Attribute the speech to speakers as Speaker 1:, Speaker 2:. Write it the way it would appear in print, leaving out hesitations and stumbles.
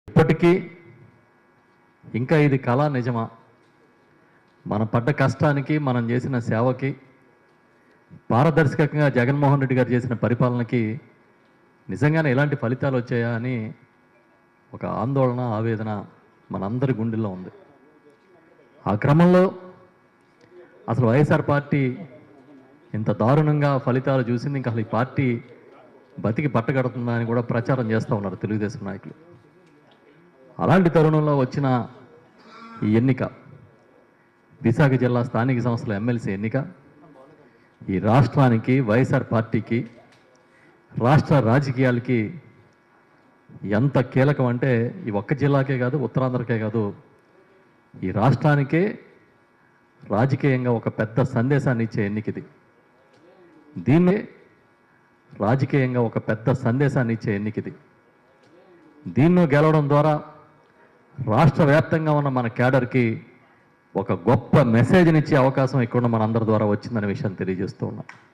Speaker 1: ఇప్పటికీ ఇంకా ఇది కళ నిజమా? మనం పడ్డ కష్టానికి, మనం చేసిన సేవకి, పారదర్శకంగా జగన్మోహన్ రెడ్డి గారు చేసిన పరిపాలనకి నిజంగానే ఎలాంటి ఫలితాలు వచ్చాయా అని ఒక ఆందోళన, ఆవేదన మనందరి గుండెల్లో ఉంది. ఆ క్రమంలో అసలు వైఎస్ఆర్ పార్టీ ఇంత దారుణంగా ఫలితాలు చూసింది, ఇంకా అసలు ఈ పార్టీ బతికి పట్టగడుతుందా అని కూడా ప్రచారం చేస్తూ ఉన్నారు తెలుగుదేశం నాయకులు. అలాంటి తరుణంలో వచ్చిన ఈ ఎన్నిక, విశాఖ జిల్లా స్థానిక సంస్థల ఎమ్మెల్సీ ఎన్నిక ఈ రాష్ట్రానికి, వైఎస్ఆర్ పార్టీకి, రాష్ట్ర రాజకీయాలకి ఎంత కీలకం అంటే ఈ ఒక్క జిల్లాకే కాదు, ఉత్తరాంధ్రకే కాదు, ఈ రాష్ట్రానికే రాజకీయంగా ఒక పెద్ద సందేశాన్ని ఇచ్చే ఎన్నిక ఇది. దీన్నే రాజకీయంగా ఒక పెద్ద సందేశాన్ని ఇచ్చే ఎన్నిక ఇది. దీన్ని గెలవడం ద్వారా రాష్ట్ర వ్యాప్తంగా ఉన్న మన క్యాడర్కి ఒక గొప్ప మెసేజ్ని ఇచ్చే అవకాశం ఇక్కడ మనందరి ద్వారా వచ్చిందనే విషయాన్ని తెలియజేస్తూ ఉన్నాం.